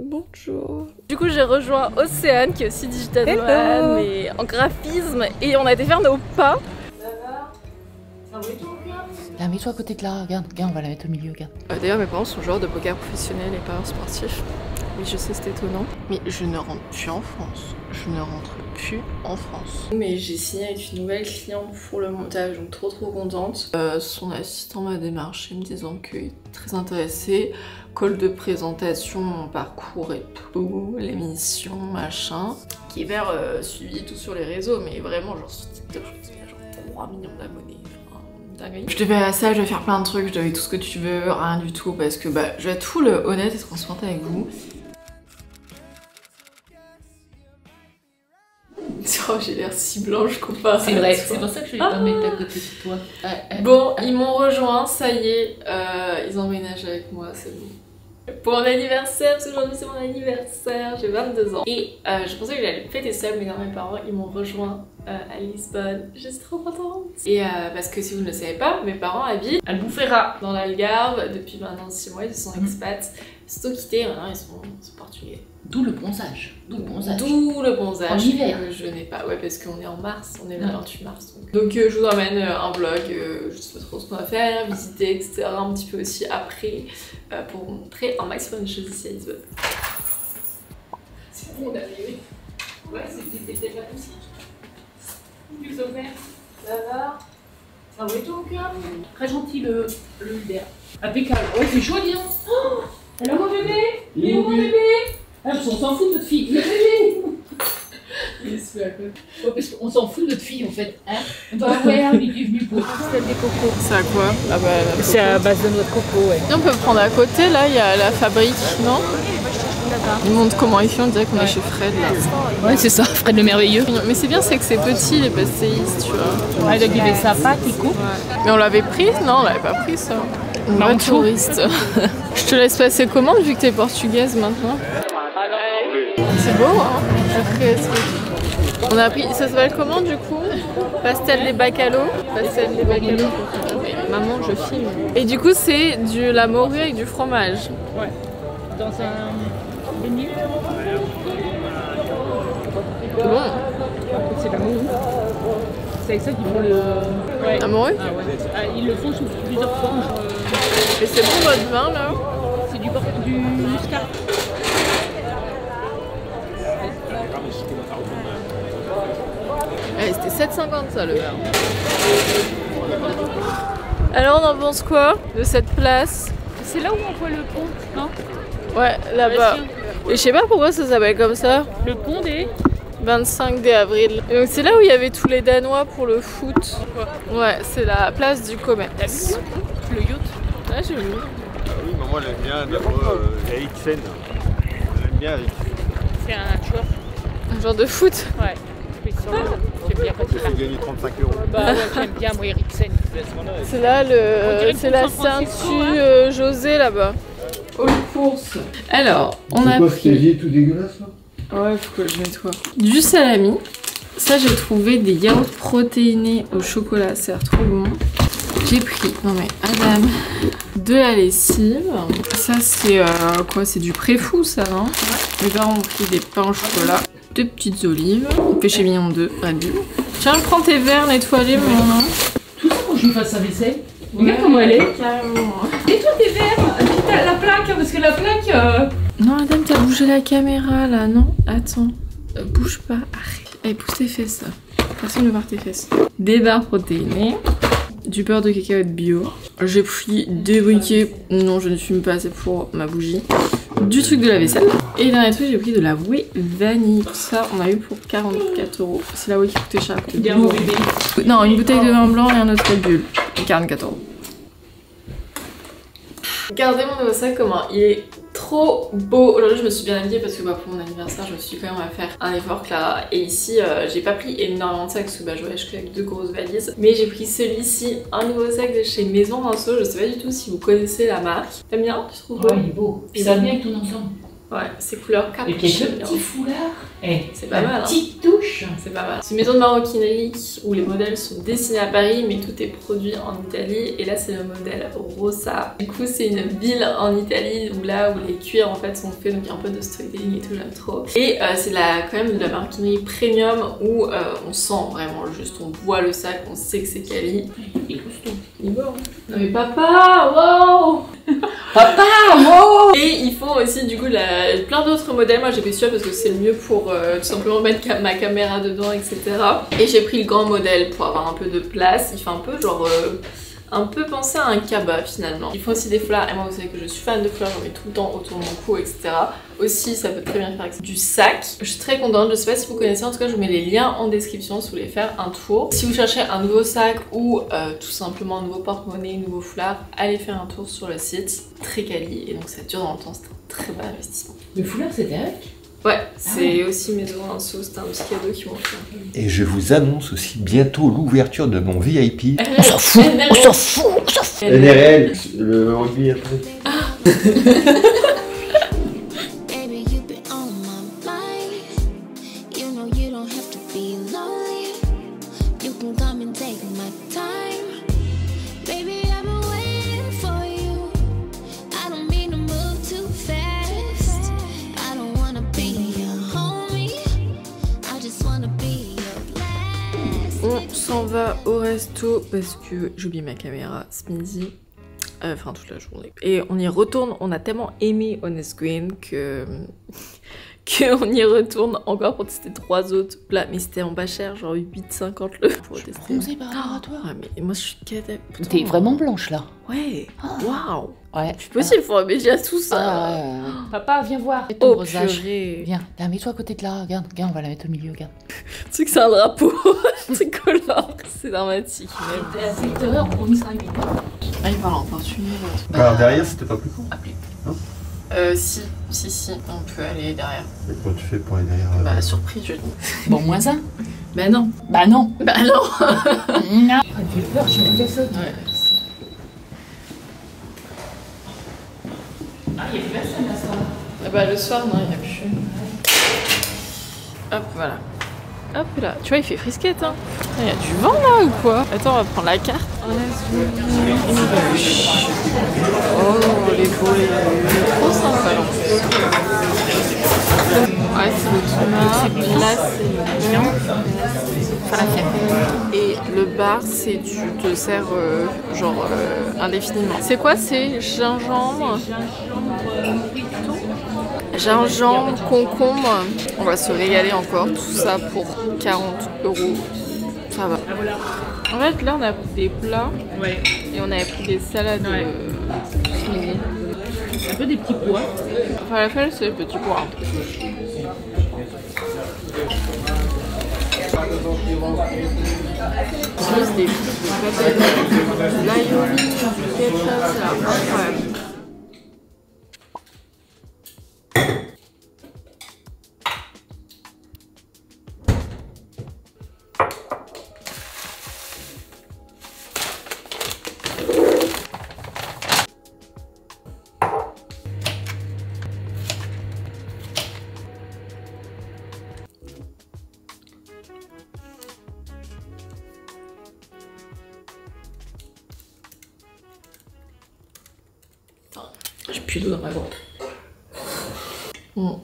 Bonjour. Du coup j'ai rejoint Océane qui est aussi digital nomade mais en graphisme et on a été faire nos pas. Ah, mets-toi à côté de là, regarde, on va la mettre au milieu, regarde. D'ailleurs mes parents sont joueurs de poker professionnels et pas sportifs. Oui je sais c'est étonnant. Mais je ne rentre plus en France. Je ne rentre plus en France. Mais j'ai signé avec une nouvelle cliente pour le montage, donc trop contente. Son assistant m'a démarché me disant qu'il est très intéressé. Call de présentation, mon parcours et tout, l'émission, machin. Qui est vers suivi tout sur les réseaux, mais vraiment genre sur TikTok, je pense qu'il y a genre 3 millions d'abonnés. Je devais à ça, je vais faire plein de trucs, je devais tout ce que tu veux, rien du tout, parce que bah je vais être full honnête et transparente avec vous. Oh, j'ai l'air si blanche comparée. C'est vrai, c'est pour ça que je vais pas mettre à côté de toi. Bon, ils m'ont rejoint, ça y est, ils emménagent avec moi, c'est bon. Pour mon anniversaire, parce qu'aujourd'hui c'est mon anniversaire, j'ai 22 ans. Et je pensais que j'allais fêter seule, mais non, mes parents ils m'ont rejoint à Lisbonne. Je suis trop contente. Et parce que si vous ne le savez pas, mes parents habitent à Albufeira, dans l'Algarve, depuis maintenant 6 mois, ils se sont expats. Ils se sont quittés, maintenant ils sont portugais. D'où le bronzage. D'où le bronzage. En hiver. Je n'ai pas, ouais, parce qu'on est en mars, on est le 28 mars. Donc je vous emmène un vlog, je sais pas trop ce qu'on va faire, visiter, etc. Un petit peu aussi après, pour vous montrer un maximum de choses ici à Lisbonne. C'est bon d'arriver. Ouais, c'était déjà possible. Plus au vert. Ça va. Ah oui, toi, cœur. Très gentil le Hubert. Impeccable. Ouais, c'est joli, hein. Oh, elle a mon bébé. Il est où mon bébé? Ah, parce qu'on s'en fout de notre fille. Le bébé. Ouais, parce qu'on s'en fout de notre fille en fait. Hein, bah ouais, on est venu pour faire des cocos. C'est à quoi? Ah bah c'est à base de noix de coco, ouais. On peut prendre à côté, là, il y a la fabrique, non? Ils montrent comment ils font, on dirait qu'on est chez Fred là. Ouais, c'est ça, Fred le merveilleux. Mais c'est bien, c'est que c'est petit les pastéis, tu vois. Ouais, donc il est sympa, Kiko. Ouais. Mais on l'avait prise? Non, on l'avait pas prise ça. Non, touriste. Je te laisse passer commande vu que t'es portugaise maintenant. C'est beau, hein? Après, on a pris, ça s'appelle comment du coup? Pastel des bacalhau. Pastel des bacalhau. Maman, je filme. Et du coup, c'est la morue avec du fromage. Ouais. Dans un béni. Bon. C'est la morue. C'est avec ça qu'ils font le. Ouais. La morue? Ah ouais. Ils le font sous plusieurs formes. Et c'est bon votre vin là? C'est du muscat. Eh, c'était 7,50 ça le verre. Alors on en pense quoi de cette place? C'est là où on voit le pont, non? Ouais, là-bas. Et je sais pas pourquoi ça s'appelle comme ça. Le pont des 25 avril. Et donc c'est là où il y avait tous les Danois pour le foot. Ouais, c'est la place du commerce. Le yacht. Ouais, j'ai vu. Ah oui, maman elle aime bien d'abord Eriksen. Elle aime bien Eriksen. C'est un joueur. Un genre de foot? Ouais. J'aime bien quand Il fait gagner 35 €. Bah ouais, j'aime bien moi Eriksen. C'est là c'est la Saint-Tu José là-bas. Aux courses. Alors, on a pris... tout dégueulasse là? Ouais, faut que je nettoie. Du salami. Ça, j'ai trouvé des yaourts protéinés au chocolat, ça a l'air trop bon. J'ai pris, non mais Adam, de la lessive. Ça, c'est quoi? C'est du préfou, ça, non? Ouais. Mes parents ont pris des pains au chocolat. 2 petites olives. Péché mignon 2, Red Bull. Tiens, prends tes verres, nettoie-les, maman. Tout ça pour que je lui fasse sa vaisselle. Regarde comment elle est. Carrément. Et toi tes verres? Putain, la plaque, parce que la plaque. Non, Adam, t'as bougé la caméra là, non? Attends. Bouge pas, arrête. Allez, pousse tes fesses là. Personne ne veut voir tes fesses. Des barres protéinées. Du beurre de cacahuète bio. J'ai pris des briquets. Non, je ne fume pas, c'est pour ma bougie. Du truc de la vaisselle. Et le dernier truc, j'ai pris de la whey vanille. Tout ça, on a eu pour 44 €. C'est la whey qui coûtait cher. Non, une bouteille de vin blanc et un autre Red Bull. 44 €. Regardez mon nouveau sac comment il est trop beau. Aujourd'hui je me suis bien habillée parce que bah, pour mon anniversaire je me suis dit quand même à faire un effort Clara. Et ici j'ai pas pris énormément de sacs parce que bah, je voyage qu'avec 2 grosses valises. Mais j'ai pris celui-ci, un nouveau sac de chez Maison Rinceau. Je sais pas du tout si vous connaissez la marque. T'aimes bien? Tu trouves beau? Ouais, il est beau. Et ça va bien avec ton ensemble. Ouais, c'est couleur Et capuche. puis avec le petit foulard. C'est pas mal, hein. Petite touche. C'est pas mal. C'est une maison de maroquinerie où les modèles sont dessinés à Paris, mais tout est produit en Italie. Et là, c'est le modèle Rosa. Du coup, c'est une ville en Italie où les cuirs en fait sont faits, donc il y a un peu de storytelling et tout, j'aime trop. Et c'est quand même de la maroquinerie premium où on sent vraiment juste, on voit le sac, on sait que c'est quali. Il est costaud. Il est beau, hein. Non mais papa, wow. Papa, wow. Et ils font aussi du coup plein d'autres modèles. Moi j'ai pris celui-là parce que c'est le mieux pour tout simplement mettre ma caméra dedans, etc. Et j'ai pris le grand modèle pour avoir un peu de place. Il fait un peu genre un peu penser à un cabas finalement. Ils font aussi des foulards et moi vous savez que je suis fan de foulards, j'en mets tout le temps autour de mon cou, etc. Aussi ça peut très bien faire avec du sac. Je suis très contente, je sais pas si vous connaissez, en tout cas je vous mets les liens en description si vous voulez faire un tour. Si vous cherchez un nouveau sac ou tout simplement un nouveau porte-monnaie, un nouveau foulard, allez faire un tour sur le site. Très quali et donc ça dure dans le temps, c'est un très bon investissement. Le foulard c'était avec? Ouais, c'est aussi Maison Inso, c'était un petit cadeau qu'ils m'ont fait. Et je vous annonce aussi bientôt l'ouverture de mon VIP. On s'en fout, on s'en fout, on s'en fout. NRL, le rugby après. On s'en va au resto parce que j'ai oublié ma caméra ce midi, enfin toute la journée. Et on y retourne, on a tellement aimé Honest Green que on y retourne encore pour tester 3 autres plats. Mais c'était en pas cher, genre 8,50 le pour tester. Bronzé par rapport à toi. Ouais, mais moi je suis cadette. T'es vraiment blanche là. Ouais, waouh. Ouais. Je suis possible, faut remédier à tout ça. Papa, viens voir. Oh brossage. purée. Viens, mets-toi à côté de là. Regarde, on va la mettre au milieu, regarde. Tu sais que c'est un drapeau tricolore. C'est dramatique. T'es à 7 heures, on y sera 8. Ah, il parle en portugais l'autre. Par derrière, c'était pas plus court. Si, on peut aller derrière. Et comment tu fais pour aller derrière Bah, surprise, je dis. Bon, moins 1. Bah non. Bah non. Bah non. Non. Ça me fait peur, je me laisse sauter. Ouais. Ah, il y a plus personne là, ça. Ah bah le soir, non, il n'y a plus. Hop, voilà. Hop là. Tu vois, il fait frisquette, hein. Il y a du vent là ou quoi? Attends, on va prendre la carte. Oh, les beaux, les trop sympa. Ouais, c'est le tuna. Là, c'est le lion. Et le bar, c'est du dessert genre indéfiniment. C'est quoi? C'est gingembre. Gingembre, concombre. On va se régaler encore. Tout ça pour 40 €. Ça va. En fait, là, on a pris des plats. Ouais. Et on avait pris des salades. Ouais. Un peu des petits pois. Enfin, à la fin, c'est les petits pois. C'est des frites de patates, de l'aïoli, du ketchup, c'est incroyable. J'ai plus d'eau dans ma gorge. Bon.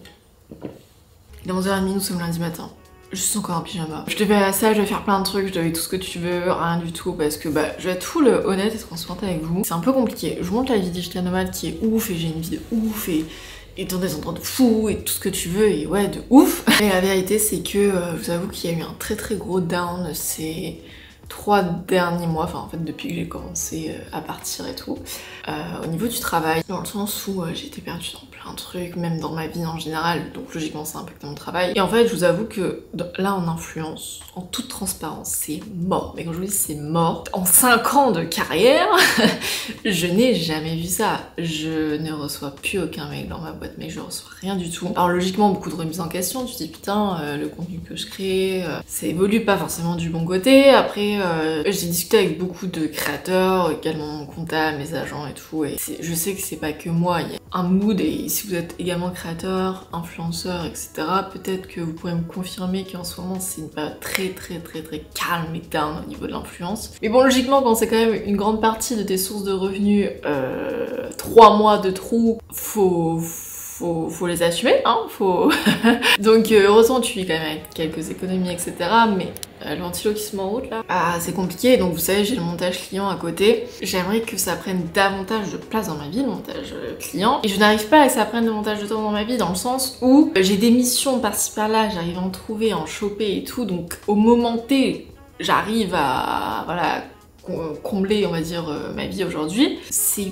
Il est 11h30, nous sommes lundi matin. Je suis encore en pyjama. Je devais à la salle, je devais faire plein de trucs, je devais tout ce que tu veux, rien du tout, parce que bah, je vais être full honnête et transparente avec vous. C'est un peu compliqué. Je vous montre la vie digital nomade qui est ouf, et j'ai une vie de ouf, et dans des endroits de fou, et tout ce que tu veux, et ouais, de ouf. Et la vérité, c'est que je vous avoue qu'il y a eu un très gros down ces 3 derniers mois, enfin en fait depuis que j'ai commencé à partir et tout, au niveau du travail, dans le sens où j'ai été perdue dans plein de trucs, même dans ma vie en général, donc logiquement ça impacte mon travail. Et en fait je vous avoue que là en influence, en toute transparence, c'est mort. Mais quand je vous dis c'est mort, en 5 ans de carrière, je n'ai jamais vu ça. Je ne reçois plus aucun mail dans ma boîte mail, je reçois rien du tout. Alors logiquement beaucoup de remises en question, tu te dis putain le contenu que je crée, ça évolue pas forcément du bon côté, après après, j'ai discuté avec beaucoup de créateurs, également mon comptable, mes agents et tout, et je sais que c'est pas que moi, il y a un mood, et si vous êtes également créateur, influenceur, etc., peut-être que vous pourrez me confirmer qu'en ce moment c'est une période très calme et down au niveau de l'influence. Mais bon, logiquement, quand c'est quand même une grande partie de tes sources de revenus, 3 mois de trou, faut les assumer, hein, faut... Donc heureusement tu vis quand même avec quelques économies, etc. Mais le ventilo qui se met en route là, c'est compliqué. Donc vous savez, j'ai le montage client à côté. J'aimerais que ça prenne davantage de place dans ma vie, le montage client. Et je n'arrive pas à que ça prenne davantage de temps dans ma vie, dans le sens où j'ai des missions par-ci par-là, j'arrive à en trouver, à en choper et tout. Donc au moment T, j'arrive à voilà, combler, on va dire, ma vie aujourd'hui. C'est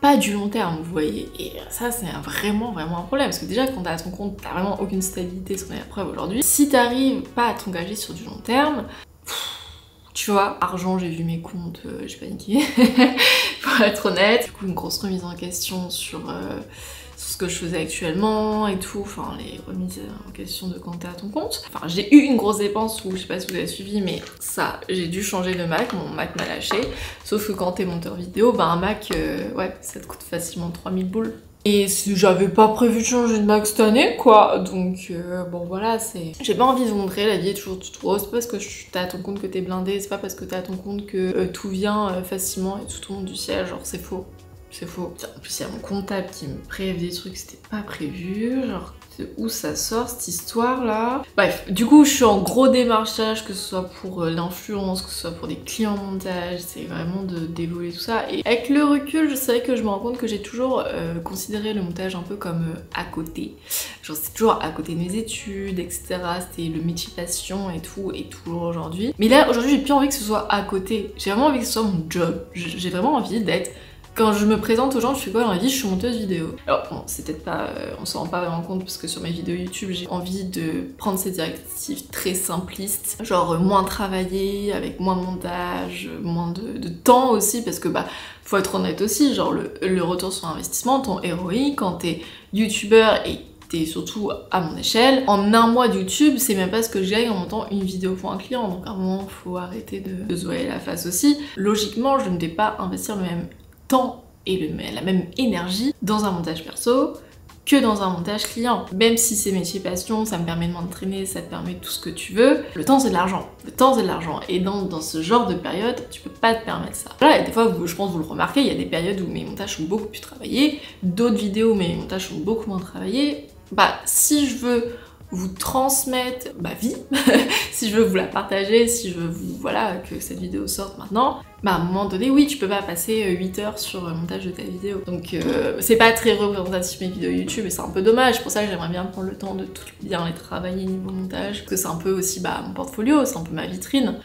pas du long terme, vous voyez, et ça c'est vraiment un problème, parce que déjà quand t'es à ton compte, t'as vraiment aucune stabilité, ce qu'on a la preuve aujourd'hui. Si t'arrives pas à t'engager sur du long terme, tu vois, argent, j'ai vu mes comptes, j'ai paniqué, pour être honnête. Du coup, une grosse remise en question sur ce que je faisais actuellement et tout, enfin les remises en question de quand t'es à ton compte. Enfin, j'ai eu une grosse dépense où, je sais pas si vous avez suivi, mais ça, j'ai dû changer de Mac, mon Mac m'a lâché. Sauf que quand t'es monteur vidéo, bah un Mac, ouais, ça te coûte facilement 3000 boules. Et j'avais pas prévu de changer de Mac cette année, quoi, donc bon voilà, c'est... J'ai pas envie de vous montrer, la vie est toujours toute rose, c'est pas parce que t'es à ton compte que t'es blindé, c'est pas parce que t'es à ton compte que tout vient facilement et tout tombe du ciel, genre c'est faux. C'est faux. En plus, il y a mon comptable qui me prévient des trucs, c'était pas prévu. Genre, où ça sort cette histoire là? Bref, du coup, je suis en gros démarchage, que ce soit pour l'influence, que ce soit pour des clients montage, c'est vraiment d'évoluer tout ça. Et avec le recul, c'est vrai que je me rends compte que j'ai toujours considéré le montage un peu comme à côté. Genre, c'est toujours à côté de mes études, etc. C'était le métier passion et tout, et toujours aujourd'hui. Mais là, aujourd'hui, j'ai plus envie que ce soit à côté. J'ai vraiment envie que ce soit mon job. J'ai vraiment envie d'être... Quand je me présente aux gens, je fais quoi dans la vie? Je suis monteuse vidéo. Alors bon, c'est peut-être pas... on s'en rend pas vraiment compte parce que sur mes vidéos YouTube, j'ai envie de prendre ces directives très simplistes. Genre moins travailler, avec moins de montage, moins de temps aussi, parce que bah, faut être honnête aussi, genre le retour sur investissement, ton ROI, quand t'es youtubeur et t'es surtout à mon échelle, en un mois de YouTube, c'est même pas ce que je gagne en montant une vidéo pour un client, donc à un moment, faut arrêter de se voiler la face aussi. Logiquement, je ne vais pas investir le même temps et la même énergie dans un montage perso que dans un montage client. Même si c'est métier passion, ça me permet de m'entraîner, ça te permet tout ce que tu veux, le temps c'est de l'argent. Le temps c'est de l'argent. Et dans ce genre de période, tu peux pas te permettre ça. Voilà, et des fois, je pense que vous le remarquez, il y a des périodes où mes montages sont beaucoup plus travaillés, d'autres vidéos où mes montages sont beaucoup moins travaillés. Bah, si je veux vous transmettre ma vie, si je veux vous la partager, si je veux vous, voilà, que cette vidéo sorte maintenant, bah à un moment donné, oui, tu peux pas passer 8 heures sur le montage de ta vidéo. Donc c'est pas très représentatif mes vidéos YouTube et c'est un peu dommage, pour ça que j'aimerais bien prendre le temps de tout bien les travailler niveau montage, parce que c'est un peu aussi bah, mon portfolio, c'est un peu ma vitrine.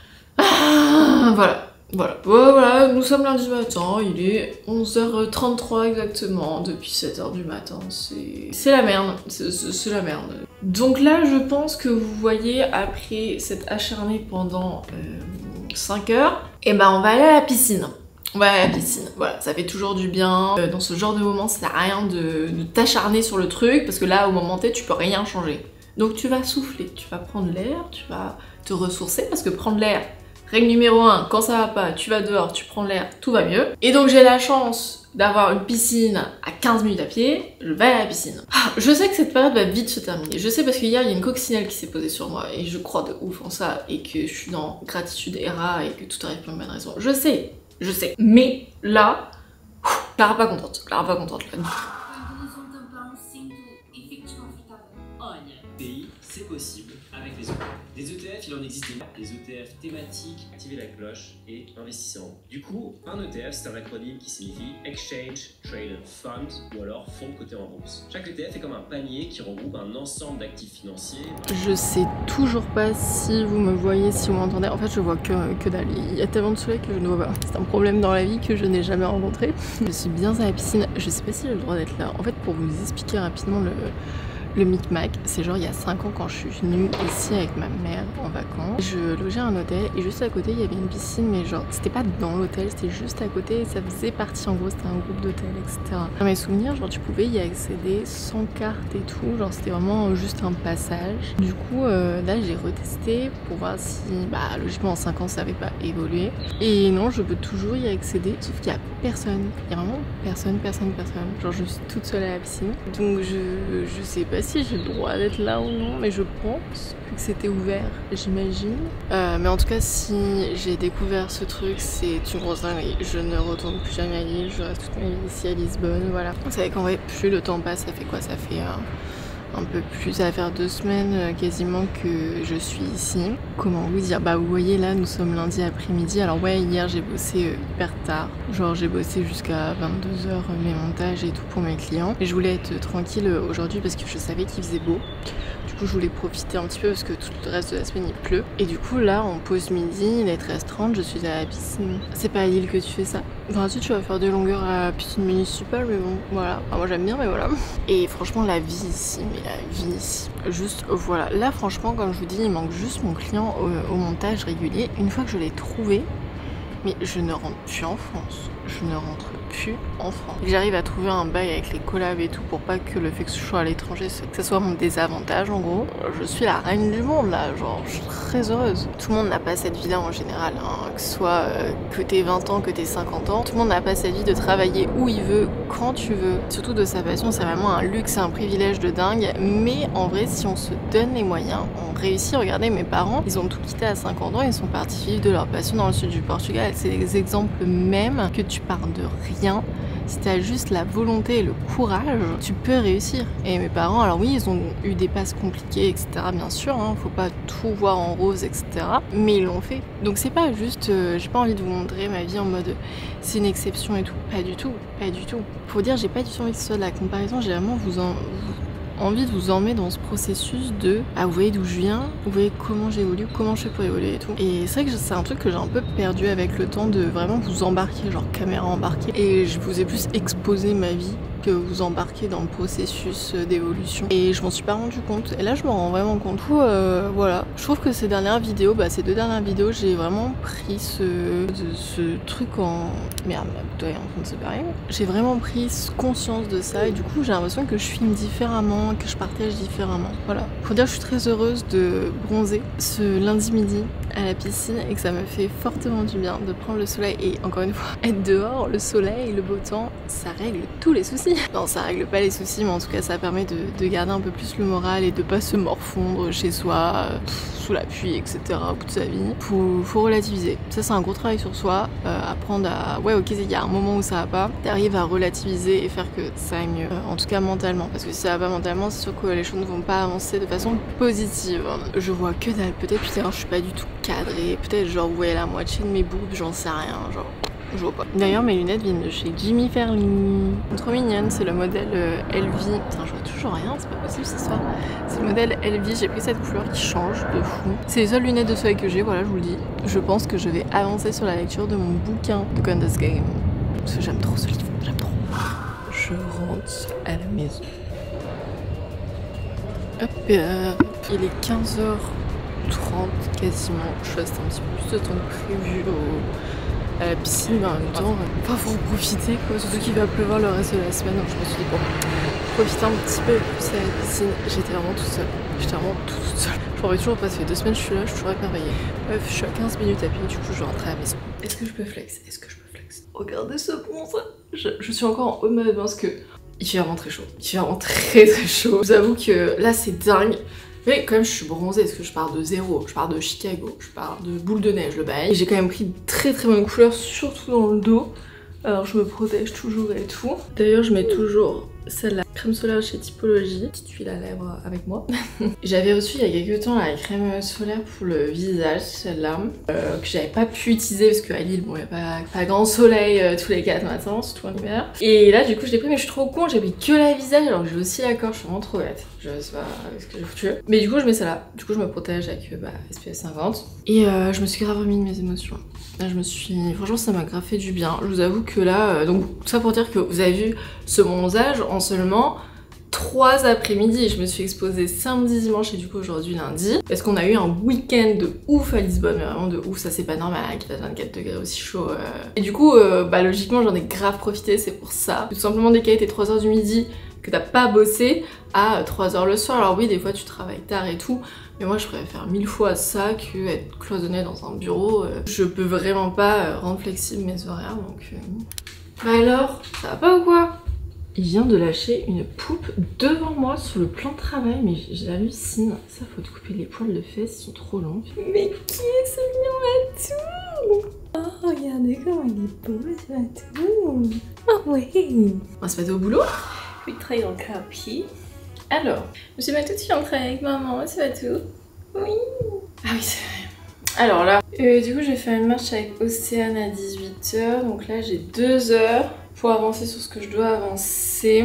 Voilà, nous sommes lundi matin, il est 11h33 exactement, depuis 7h du matin, c'est la merde, c'est la merde. Donc là, je pense que vous voyez, après s'être acharné pendant 5 heures, et ben on va aller à la piscine. On va aller à la piscine, voilà, ça fait toujours du bien. Dans ce genre de moment, ça sert à rien de t'acharner sur le truc, parce que là, au moment T, tu peux rien changer. Donc tu vas souffler, tu vas prendre l'air, tu vas te ressourcer, parce que prendre l'air, règle numéro 1, quand ça va pas, tu vas dehors, tu prends l'air, tout va mieux. Et donc j'ai la chance d'avoir une piscine à 15 minutes à pied, je vais à la piscine. Je sais que cette période va vite se terminer. Je sais parce qu'hier, il y a une coccinelle qui s'est posée sur moi et je crois de ouf en ça et que je suis dans gratitude ERA et que tout arrive pour une bonne raison. Je sais. Mais là, Clara pas contente là. C'est possible avec les ETF. Des ETF, il en existe des ETF thématiques, activez la cloche et investissez en. Du coup, un ETF, c'est un acronyme qui signifie Exchange Traded Fund ou alors fonds coté en bourse. Chaque ETF est comme un panier qui regroupe un ensemble d'actifs financiers. Je sais toujours pas si vous me voyez, si vous m'entendez. En fait, je vois que dalle. Il y a tellement de soleil que je ne vois pas. C'est un problème dans la vie que je n'ai jamais rencontré. Je suis bien à la piscine. Je sais pas si j'ai le droit d'être là. En fait, pour vous expliquer rapidement le micmac, c'est genre il y a 5 ans quand je suis venue ici avec ma mère en vacances. Je logeais à un hôtel et juste à côté il y avait une piscine, mais genre c'était pas dans l'hôtel, c'était juste à côté et ça faisait partie, en gros c'était un groupe d'hôtels, etc. Dans mes souvenirs, genre tu pouvais y accéder sans carte et tout, genre c'était vraiment juste un passage. Du coup là j'ai retesté pour voir si, bah logiquement en 5 ans ça avait pas évolué. Et non, je peux toujours y accéder, sauf qu'il y a personne. Il y a vraiment personne. Genre je suis toute seule à la piscine. Donc je sais pas si j'ai le droit d'être là ou non, mais je pense que c'était ouvert, j'imagine. Mais en tout cas, si j'ai découvert ce truc, c'est une grosse dinguerie. Je ne retourne plus jamais à Lille, je reste toute ma vie ici à Lisbonne, voilà. C'est vrai qu'en vrai, plus le temps passe, ça fait quoi? Ça fait un peu plus, ça va faire 2 semaines quasiment que je suis ici. Comment vous dire? Bah vous voyez là, nous sommes lundi après-midi. Alors ouais, hier j'ai bossé hyper tard. Genre j'ai bossé jusqu'à 22h mes montages et tout pour mes clients. Et je voulais être tranquille aujourd'hui parce que je savais qu'il faisait beau. Du coup je voulais profiter un petit peu parce que tout le reste de la semaine il pleut. Et du coup là en pause midi, il est 13h30, je suis à la piscine. C'est pas à Lille que tu fais ça. Enfin si tu vas faire des longueurs à la piscine municipale, mais bon voilà. Enfin, moi j'aime bien mais voilà. Et franchement la vie ici, mais la vie ici. Juste voilà. Là franchement comme je vous dis, il manque juste mon client au montage régulier. Une fois que je l'ai trouvé, mais je ne rentre plus en France. Je ne rentre plus en France. J'arrive à trouver un bail avec les collabs et tout pour pas que le fait que je sois à l'étranger, que ça soit mon désavantage en gros. Je suis la reine du monde là, genre je suis très heureuse. Tout le monde n'a pas cette vie-là en général, hein. Que ce soit que t'aies 20 ans, que t'aies 50 ans. Tout le monde n'a pas cette vie de travailler où il veut, quand tu veux. Surtout de sa passion, c'est vraiment un luxe, un privilège de dingue. Mais en vrai, si on se donne les moyens, on réussit. Regardez, mes parents, ils ont tout quitté à 50 ans, ils sont partis vivre de leur passion dans le sud du Portugal. C'est des exemples même que tu pars de rien. Si t'as juste la volonté et le courage, tu peux réussir. Et mes parents, alors oui, ils ont eu des passes compliquées, etc. Bien sûr, hein, faut pas tout voir en rose, etc. Mais ils l'ont fait. Donc c'est pas juste, j'ai pas envie de vous montrer ma vie en mode c'est une exception et tout. Pas du tout, pas du tout. Faut dire, j'ai pas du tout envie que ce soit de la comparaison. J'ai vraiment envie de vous emmener dans ce processus de vous voyez d'où je viens, vous voyez comment j'évolue, comment je fais pour évoluer et tout. Et c'est vrai que c'est un truc que j'ai un peu perdu avec le temps, de vraiment vous embarquer, genre caméra embarquée. Et je vous ai plus exposé ma vie que vous embarquer dans le processus d'évolution. Et je m'en suis pas rendu compte. Et là, je m'en rends vraiment compte. Du coup, voilà. Je trouve que ces dernières vidéos, ces 2 dernières vidéos, j'ai vraiment pris ce truc en... Merde, ma bouteille est en train de se séparer. J'ai vraiment pris conscience de ça. Et du coup, j'ai l'impression que je filme différemment, que je partage différemment. Voilà. Faut dire que je suis très heureuse de bronzer ce lundi midi à la piscine et que ça me fait fortement du bien de prendre le soleil. Et encore une fois, être dehors, le soleil, le beau temps, ça règle tous les soucis. Non, ça règle pas les soucis, mais en tout cas ça permet de garder un peu plus le moral et de pas se morfondre chez soi, sous la pluie, etc. au bout de sa vie. Faut relativiser. Ça c'est un gros travail sur soi, apprendre à... Ouais ok, il y a un moment où ça va pas, t'arrives à relativiser et faire que ça aille mieux, en tout cas mentalement. Parce que si ça va pas mentalement, c'est sûr que les choses ne vont pas avancer de façon positive. Je vois que dalle, peut-être putain je suis pas du tout cadrée, peut-être genre vous voyez la moitié de mes boobs, j'en sais rien, genre... Je vois pas. D'ailleurs mes lunettes viennent de chez Jimmy Fairly. Trop mignonne, c'est le modèle LV. Putain je vois toujours rien, c'est pas possible ce soir. C'est le modèle LV, j'ai pris cette couleur qui change de fou. C'est les seules lunettes de soleil que j'ai, voilà je vous le dis. Je pense que je vais avancer sur la lecture de mon bouquin de Condas Game. Parce que j'aime trop ce livre, j'aime trop. Je rentre à la maison. Hop, il est 15h30 quasiment. Je reste un petit peu plus de temps que prévu à la piscine, mais en même temps, faut en profiter quoi, surtout qu'il va pleuvoir le reste de la semaine, donc je me suis dit bon, profiter un petit peu plus à la piscine. J'étais vraiment toute seule, toute seule. J'en vais toujours pas, ça fait 2 semaines que je suis là, je suis toujours émerveillée. Bref, je suis à 15 minutes à pied, du coup je vais rentrer à la maison. Est-ce que je peux flex? Regardez ce bronze. Je suis encore en haut de ma parce que il fait vraiment très chaud. Il fait vraiment très chaud. Je vous avoue que là c'est dingue. Mais quand même je suis bronzée, parce que je pars de zéro, je pars de Chicago, je pars de boule de neige, le bail. J'ai quand même pris de très bonnes couleurs, surtout dans le dos. Alors je me protège toujours et tout. D'ailleurs je mets toujours celle-là, crème solaire chez Typologie, petite huile à lèvres avec moi. J'avais reçu il y a quelques temps la crème solaire pour le visage, celle-là, que j'avais pas pu utiliser parce qu'à Lille, bon, il n'y a pas grand soleil tous les 4 matins, surtout en hiver. Et là, du coup, je l'ai pris, mais je suis trop con, j'ai pris que la visage, alors j'ai aussi la corps, je suis vraiment trop bête. Je sais pas ce que j'ai foutu. Mais du coup, je mets ça là. Du coup, je me protège avec SPF 50. Et je me suis grave remis de mes émotions. Là, franchement, ça m'a grave fait du bien. Je vous avoue que là, donc, ça pour dire que vous avez vu ce bronzage en seulement 3 après-midi. Je me suis exposée samedi, dimanche et du coup aujourd'hui lundi. Parce qu'on a eu un week-end de ouf à Lisbonne, mais vraiment de ouf, ça c'est pas normal qu'il fasse 24 degrés aussi chaud. Et du coup, bah logiquement j'en ai grave profité, c'est pour ça. Tout simplement dès qu'il était 3h du midi, que t'as pas bossé, à 3h le soir. Alors oui, des fois tu travailles tard et tout, mais moi je préfère 1000 fois ça que être cloisonné dans un bureau. Je peux vraiment pas rendre flexible mes horaires, donc... Bah alors, ça va pas ou quoi? Il vient de lâcher une poupe devant moi sur le plan de travail, mais j'hallucine. Ça, faut te couper les poils de fesses, ils sont trop longs. Mais qui est ce mignon Matou? Oh, regardez comment il est beau, ce Matou. Oh oui. On va se mettre au boulot? Oui, travaille dans le capi. Alors, monsieur Matou, tu viens de travailler avec maman, c'est Matou? Oui. Ah oui, c'est vrai. Alors là, du coup, j'ai fait une marche avec Océane à 18h, donc là, j'ai 2 heures pour avancer sur ce que je dois avancer.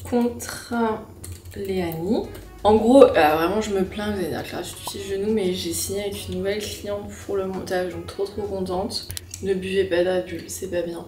Contrat Léanie. En gros, vraiment je me plains, vous allez dire que là je suis petit genou, mais j'ai signé avec une nouvelle cliente pour le montage, donc trop contente. Ne buvez pas de Red Bull, c'est pas bien.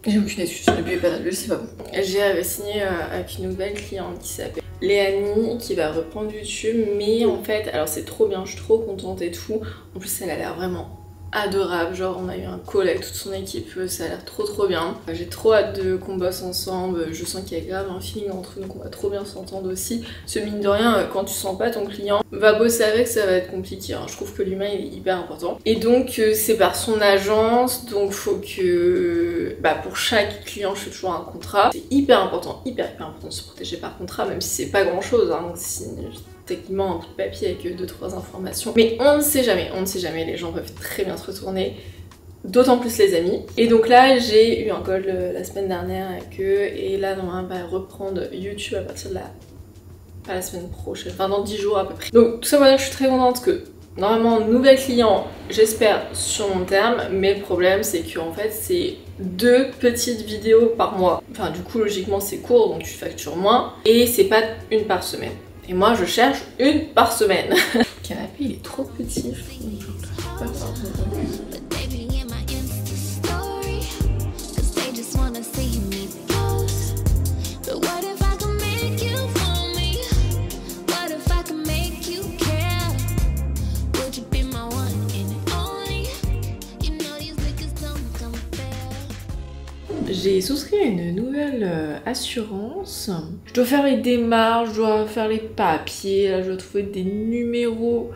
J'ai aucune excuse, ne buvez pas de Red Bull, c'est pas bon. J'ai signé avec une nouvelle cliente qui s'appelle Léanie, qui va reprendre YouTube, mais en fait, alors c'est trop bien, je suis trop contente et tout. En plus elle a l'air vraiment adorable, genre on a eu un call avec toute son équipe, ça a l'air trop bien. J'ai trop hâte qu'on bosse ensemble, je sens qu'il y a grave un feeling entre nous, qu'on va trop bien s'entendre aussi. Ce mine de rien, quand tu sens pas ton client, va bosser avec, ça va être compliqué, hein. Je trouve que l'humain il est hyper important. Et donc c'est par son agence, donc faut que pour chaque client je fais toujours un contrat. C'est hyper important de se protéger par contrat, même si c'est pas grand chose, hein. Donc si techniquement un bout de papier avec 2-3 informations. Mais on ne sait jamais, les gens peuvent très bien se retourner, d'autant plus les amis. Et donc là, j'ai eu un call la semaine dernière avec eux, et là, normalement, on va reprendre YouTube à partir de pas la semaine prochaine, enfin dans 10 jours à peu près. Donc tout ça pour dire que je suis très contente que, normalement, nouvel client, j'espère, sur mon terme, mais le problème, c'est que en fait, c'est 2 petites vidéos par mois. Enfin, du coup, logiquement, c'est court, donc tu factures moins, et c'est pas une par semaine. Et moi je cherche une par semaine. Le canapé il est trop petit, je trouve. J'ai souscrit à une nouvelle assurance. Je dois faire les démarches, je dois faire les papiers, là, je dois trouver des numéros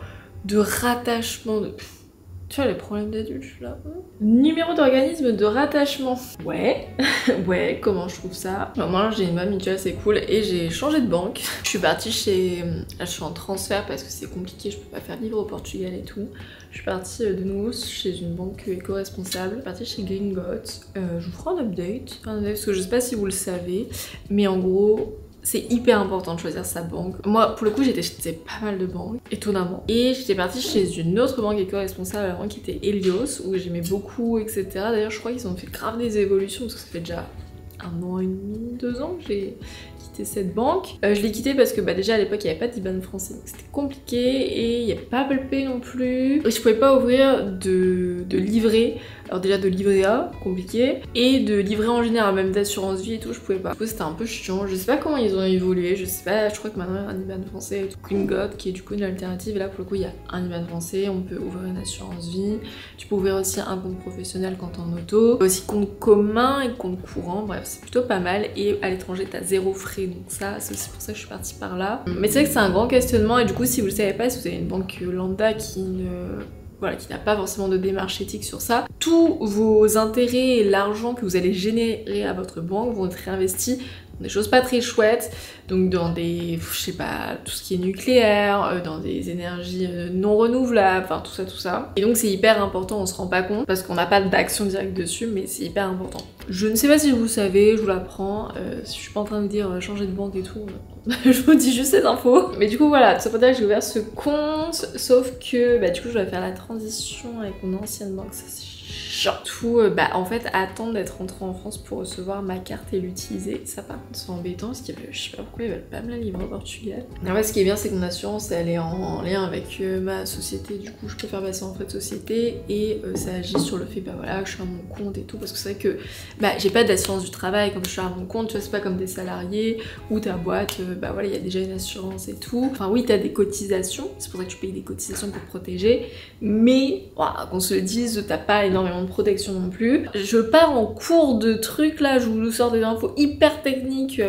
de rattachement de... Tu vois les problèmes d'adultes là. Numéro d'organisme de rattachement. Ouais, ouais, comment je trouve ça? Moi j'ai une bonne mutuelle, c'est cool, et j'ai changé de banque. Je suis partie chez... Là je suis en transfert parce que c'est compliqué, je peux pas faire livre au Portugal et tout. Je suis partie de nouveau chez une banque éco-responsable. Je suis partie chez Gringotts. Je vous ferai un update, parce que je sais pas si vous le savez, mais en gros... C'est hyper important de choisir sa banque. Moi, pour le coup, j'étais chez pas mal de banques, étonnamment. Et j'étais partie chez une autre banque éco-responsable avant, qui était Helios, où j'aimais beaucoup, etc. D'ailleurs, je crois qu'ils ont fait grave des évolutions, parce que ça fait déjà 1 an et demi, 2 ans que j'ai quitté cette banque. Je l'ai quittée parce que déjà à l'époque, il n'y avait pas d'IBAN français, donc c'était compliqué, et il n'y avait pas Apple Pay non plus. Et je pouvais pas ouvrir de livret. Alors déjà de livret A, compliqué, et de livret en général, même d'assurance vie et tout, je pouvais pas. Du coup c'était un peu chiant, je sais pas comment ils ont évolué, je sais pas, je crois que maintenant il y a un IBAN français et tout. Gringotts qui est du coup une alternative, et là pour le coup il y a un IBAN français, on peut ouvrir une assurance vie, tu peux ouvrir aussi un compte professionnel quand t'es en auto, aussi compte commun et compte courant, bref c'est plutôt pas mal, et à l'étranger t'as 0 frais, donc ça c'est aussi pour ça que je suis partie par là. Mais c'est vrai que c'est un grand questionnement, et du coup si vous le savez pas, si vous avez une banque lambda qui n'a pas forcément de démarche éthique sur ça, tous vos intérêts et l'argent que vous allez générer à votre banque vont être réinvestis dans des choses pas très chouettes, donc dans des, je sais pas, tout ce qui est nucléaire, dans des énergies non renouvelables, enfin tout ça. Et donc c'est hyper important, on se rend pas compte, parce qu'on n'a pas d'action directe dessus, mais c'est hyper important. Je ne sais pas si vous savez, je vous l'apprends, je suis pas en train de dire changer de banque et tout, je vous dis juste cette info. Mais du coup voilà, tout ça pour dire que j'ai ouvert ce compte, sauf que du coup je dois faire la transition avec mon ancienne banque, ça c'est Surtout, en fait, attendre d'être rentrée en France pour recevoir ma carte et l'utiliser. Ça, par contre, c'est embêtant parce que je sais pas pourquoi ils veulent pas me la livrer au Portugal. En fait, ce qui est bien, c'est que mon assurance, elle est en lien avec ma société. Du coup, je préfère passer en frais de société et ça agit sur le fait, voilà, que je suis à mon compte et tout. Parce que c'est vrai que j'ai pas d'assurance du travail comme je suis à mon compte. Tu vois, c'est pas comme des salariés où ta boîte, voilà, il y a déjà une assurance et tout. Enfin, oui, t'as des cotisations. C'est pour ça que tu payes des cotisations pour te protéger. Mais, qu'on se le dise, t'as pas énormément de protection non plus. Je pars en cours de trucs là, je vous sors des infos hyper techniques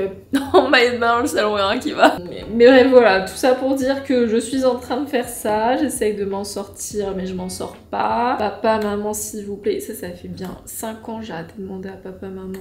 en maillot de bain dans le salon, rien qui va. Mais bref, voilà, tout ça pour dire que je suis en train de faire ça, j'essaye de m'en sortir, mais je m'en sors pas. Papa, maman, s'il vous plaît, ça fait bien 5 ans, j'ai arrêté de demander à papa, maman,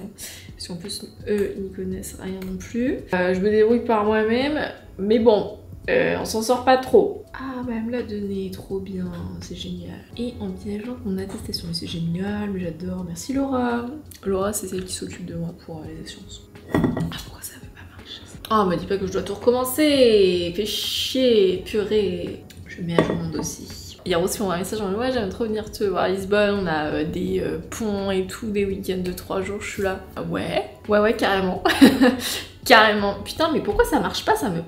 parce qu'en plus, eux, ils n'y connaissent rien non plus. Je me débrouille par moi-même, mais bon, on s'en sort pas trop. Ah, elle me l'a donné, trop bien, c'est génial. Et en petit agent, mon attestation, mais c'est génial, mais j'adore, merci Laura. Laura, c'est celle qui s'occupe de moi pour les assurances. Ah, pourquoi ça veut pas marcher? Ah, me dis pas que je dois tout recommencer, fais chier, purée. Je mets à jour mon dossier. Hier aussi, on a un message en mode ouais, j'aimerais trop venir te voir à Lisbonne, on a des ponts et tout, des week-ends de 3 jours, je suis là. Ah ouais, carrément. Carrément. Putain, mais pourquoi ça marche pas, ça me...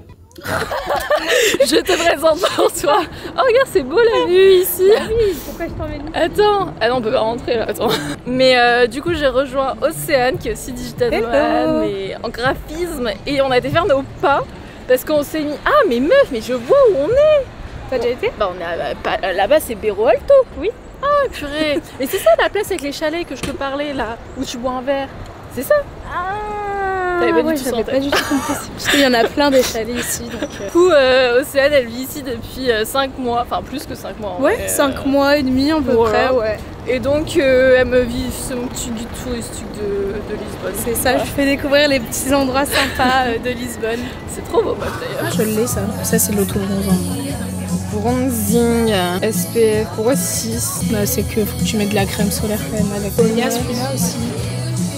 Je te présente pour toi. Oh regarde, c'est beau la vue ici. Ah oui, pourquoi je t'emmène ici? Attends, ah non, on peut pas rentrer là, attends. Mais du coup, j'ai rejoint Océane qui est aussi digital nomade, mais en graphisme, et on a été faire nos pas parce qu'on s'est mis. Ah mais meuf, mais je vois où on est. T'as déjà été? Bah on est là-bas, c'est Berro Alto. Oui. Ah purée. Mais c'est ça la place avec les chalets que je te parlais là, où tu bois un verre. C'est ça. Ah j'avais pas du tout compris. Parce qu'il y en a plein des chalets ici. Donc, Du coup, Océane, elle vit ici depuis 5 mois, enfin plus que 5 mois. Ouais, 5 mois et demi à peu près, ouais. Et donc, elle me vit ce mon petit guide touristique de Lisbonne. C'est ça, je fais découvrir les petits endroits sympas de Lisbonne. C'est trop beau, meuf d'ailleurs. Je l'ai ça. Ça, c'est l'auto-bronzing. Bronzing, SPF, pourquoi 6? Bah, c'est que faut que tu mettes de la crème solaire quand même avec. Il y a celui-là aussi.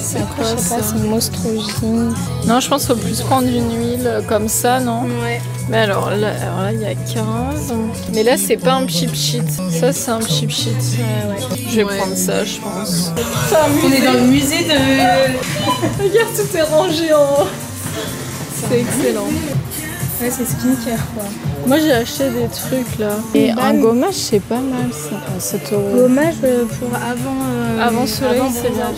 C'est quoi je sais ça? pas, c'est Mostrogine. Non, je pense qu'il faut plus prendre une huile comme ça, non? Ouais. Mais alors là, il y a 15. Mais là, c'est pas un cheap sheet. Ça, c'est un cheap sheet. Ouais. Je vais prendre ça, je pense. On est dans le musée de... Regarde, tout est rangé en haut. C'est excellent. Ouais, c'est skincare quoi. Moi, j'ai acheté des trucs là. Et un gommage, c'est pas mal ça. 7 €. Gommage pour avant... Avant soleil, c'est bien.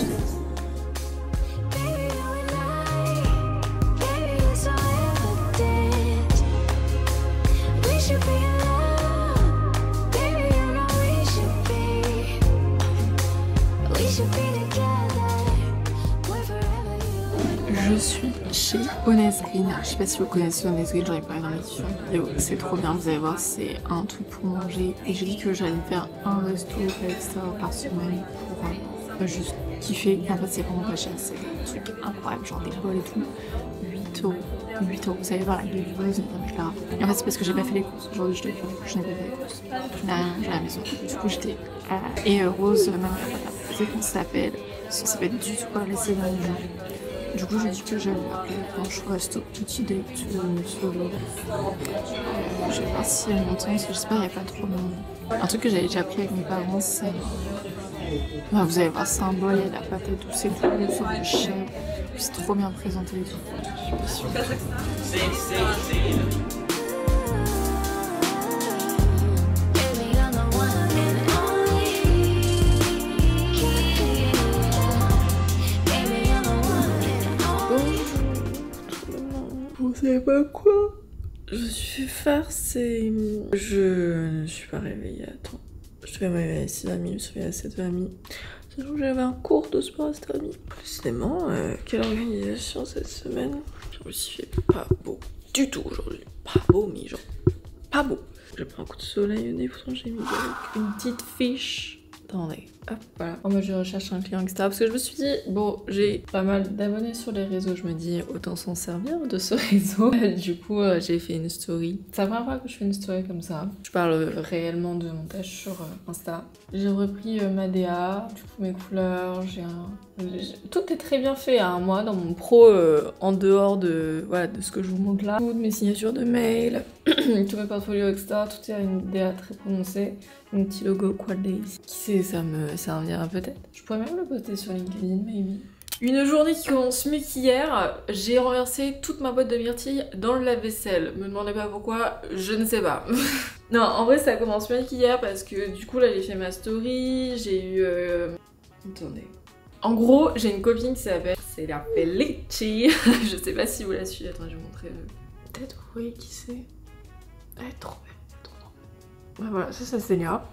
Je suis chez Honest Green. Je sais pas si vous connaissez Honest Green, j'en ai parlé dans l'édition vidéo. C'est trop bien, vous allez voir, c'est un truc pour manger. Et j'ai dit que j'allais faire un resto extra par semaine pour juste kiffer. Et en fait, c'est vraiment pas cher, c'est des trucs incroyables, genre des bols et tout. 8 €. 8 €, vous savez voir, les roses, etc. Et en fait, c'est parce que j'ai pas fait les courses. Aujourd'hui, je dois faire les courses, je n'ai pas fait les courses. Je n'ai rien mangé à la maison. Du coup, j'étais. Et Rose, même c'est comment ça s'appelle du tout pas laisser dans les gens. Du coup, j'ai dit que j'allais appeler quand je reste au petit date solo. Je vais voir si elle m'entend, parce que j'espère qu'il n'y a pas trop de monde. Un truc que j'avais déjà pris avec mes parents, c'est. Vous allez voir, c'est un bol, il y a la patate douce et tout, une sorte de chèvre. C'est trop bien présenté et tout. Je suis pas sûre. Vous savez pas quoi? Je suis farcée. Je ne suis pas réveillée. Attends. Je vais me réveiller à 6h30, je me suis réveillée à 7h30. Sachant que j'avais un cours de sport à 7h30. Précisément, quelle organisation cette semaine? Je me suis fait pas beau du tout aujourd'hui. Pas beau, mais genre pas beau. J'ai pris un coup de soleil au nez, pourtant j'ai mis avec une petite fiche. Attendez, hop, voilà. Moi je recherche un client, etc. Parce que je me suis dit, bon, j'ai pas mal d'abonnés sur les réseaux, je me dis, autant s'en servir de ce réseau. Du coup, j'ai fait une story. C'est la première fois que je fais une story comme ça. Je parle réellement de montage sur Insta. J'ai repris ma DA, du coup mes couleurs, tout est très bien fait, hein. Moi, dans mon pro, en dehors de ce que je vous montre là, toutes mes signatures de mail, tous mes portfolios, etc. Tout est à une DA très prononcée. Mon petit logo Quad Days. Qui sait, ça me me servira peut-être. Je pourrais même le poster sur LinkedIn, maybe. Une journée qui commence mieux qu'hier, j'ai renversé toute ma boîte de myrtilles dans le lave-vaisselle. Me demandez pas pourquoi, je ne sais pas. Non, en vrai ça commence mieux qu'hier parce que du coup là j'ai fait ma story, j'ai eu... Attendez. En gros, j'ai une copine qui s'appelle Célia Pellicci. Je sais pas si vous la suivez, attends je vais vous montrer. Peut-être vous voyez qui c'est. Elle est trop belle, trop belle. Bah voilà, ça c'est Célia.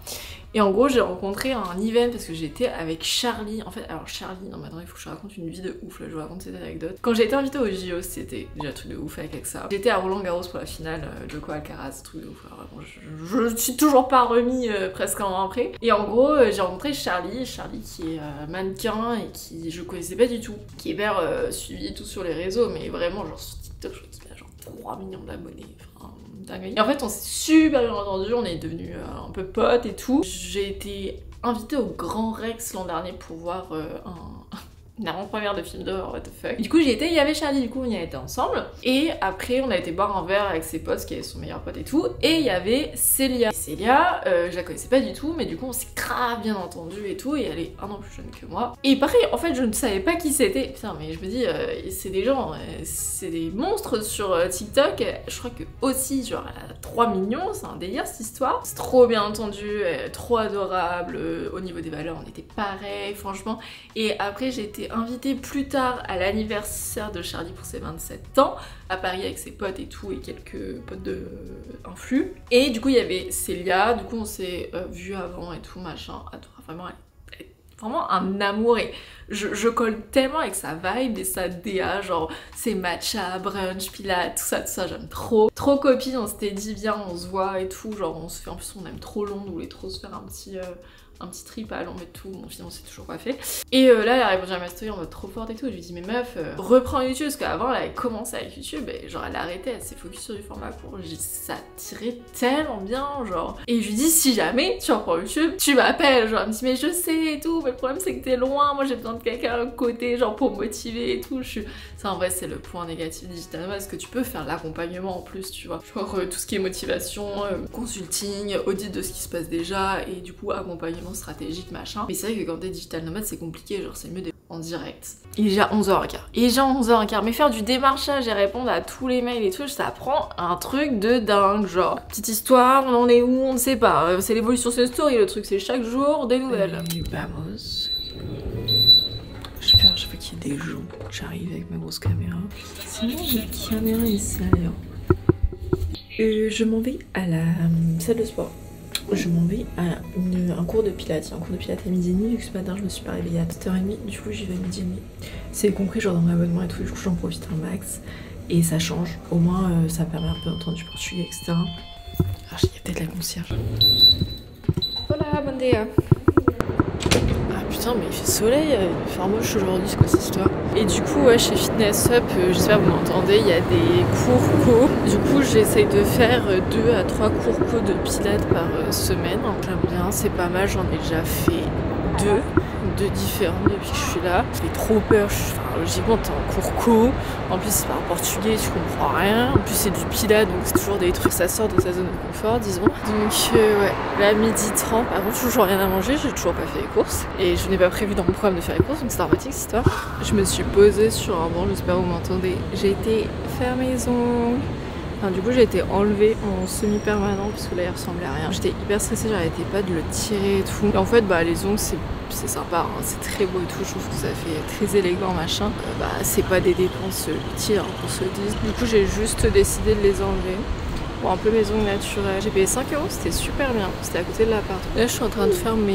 Et en gros, j'ai rencontré un event parce que j'étais avec Charlie. En fait, alors Charlie, non mais attends, il faut que je raconte une vie de ouf là, je vous raconte cette anecdote. Quand j'ai été invitée au JO, c'était déjà un truc de ouf avec ça. J'étais à Roland Garros pour la finale de Coco Alcaraz, truc de ouf. Alors, bon, je suis toujours pas remis presque un an après. Et en gros, j'ai rencontré Charlie qui est mannequin et qui je connaissais pas du tout. Qui est hyper suivi et tout sur les réseaux, mais vraiment genre sur TikTok, je crois qu'il a genre 3 millions d'abonnés. Enfin, dingue. Et en fait, on s'est super bien entendu, on est devenus un peu potes et tout. J'ai été invitée au Grand Rex l'an dernier pour voir une avant-première de film d'horreur, what the fuck. Du coup, j'y étais, il y avait Charlie, du coup, on y a été ensemble. Et après, on a été boire un verre avec ses potes, qui est son meilleur pote et tout. Et il y avait Célia. Et Célia, je la connaissais pas du tout, mais du coup, on s'est grave bien entendu et tout. Et elle est un an plus jeune que moi. Et pareil, en fait, je ne savais pas qui c'était. Putain, mais je me dis, c'est des gens, c'est des monstres sur TikTok. Je crois que aussi, genre, elle a 3 millions, c'est un délire cette histoire. C'est trop bien entendu, trop adorable. Au niveau des valeurs, on était pareil, franchement. Et après, j'ai été invitée plus tard à l'anniversaire de Charlie pour ses 27 ans, à Paris avec ses potes et tout, et quelques potes de influx. Et du coup, il y avait Célia, du coup, on s'est vu avant et tout, machin. Adorable, vraiment, elle est vraiment un amour. Et je colle tellement avec sa vibe et sa DA, genre c'est matcha, brunch, pilates, tout ça, j'aime trop. Trop copine, on s'était dit viens, on se voit et tout, genre on se fait, en plus on aime trop Londres, on voulait trop se faire un petit trip à Londres et tout, bon finalement c'est toujours pas fait. Et là elle a répondu à ma story en mode trop forte et tout, et je lui dis mais meuf, reprends YouTube, parce qu'avant elle avait commencé avec YouTube et genre elle a arrêté, elle s'est focus sur du format court, j'ai dit ça tirait tellement bien, genre. Et je lui dis si jamais tu reprends YouTube, tu m'appelles, genre elle me dit mais je sais et tout, mais le problème c'est que t'es loin, moi j'ai besoin de quelqu'un à côté, genre pour me motiver et tout, ça en vrai c'est le point négatif digital nomade, parce que tu peux faire l'accompagnement en plus, tu vois, genre tout ce qui est motivation, consulting, audit de ce qui se passe déjà, et du coup accompagnement stratégique machin. Mais c'est vrai que quand t'es digital nomade c'est compliqué, genre c'est mieux d'être en direct. Il est déjà 11h15. Il est déjà 11h15, mais faire du démarchage et répondre à tous les mails et tout, ça prend un truc de dingue, genre petite histoire, on en est où, on ne sait pas, c'est l'évolution de story, le truc c'est chaque jour des nouvelles. Vamos. J'ai peur, je veux qu'il y ait des gens, j'arrive avec ma grosse caméra. Sinon la caméra est sale. Je m'en vais à la salle de sport. Je m'en vais à un cours de pilates. Il y a un cours de pilates à midi et demi, vu que ce matin je me suis pas réveillée à 7h30, du coup j'y vais à midi et demi. C'est compris genre dans mon abonnement et tout, du coup j'en profite un max. Et ça change, au moins ça permet un peu d'entendre du portugais, etc. Alors il y a peut-être la concierge. Hola, bon dia. Ah putain mais il fait soleil, il fait moche aujourd'hui, c'est quoi cette histoire? Et du coup ouais, chez Fitness Up, j'espère que vous m'entendez, il y a des cours co. Du coup j'essaye de faire 2 à 3 cours co de pilates par semaine. J'aime bien, c'est pas mal, j'en ai déjà fait 2 différents depuis que je suis là. J'ai trop peur, enfin logiquement t'es en cours co, en plus c'est pas en portugais, tu comprends rien, en plus c'est du pilates donc c'est toujours des trucs, ça sort de sa zone de confort disons. Donc ouais, là 12h30, par contre toujours rien à manger, j'ai toujours pas fait les courses et je n'ai pas prévu dans mon programme de faire les courses, donc c'est dramatique cette histoire. Je me suis posée sur un banc, j'espère que vous m'entendez, j'ai été faire mes ongles. Enfin, du coup j'ai été enlevée en semi-permanent parce que là il ressemblait à rien. J'étais hyper stressée, j'arrêtais pas de le tirer et tout. Et en fait bah les ongles c'est sympa, hein, c'est très beau et tout, je trouve que ça fait très élégant machin. Bah c'est pas des dépenses utiles hein, qu'on se dise. Du coup j'ai juste décidé de les enlever. Bon, un peu mes ongles naturels. J'ai payé 5 €, c'était super bien, c'était à côté de l'appart. Là je suis en train de faire mes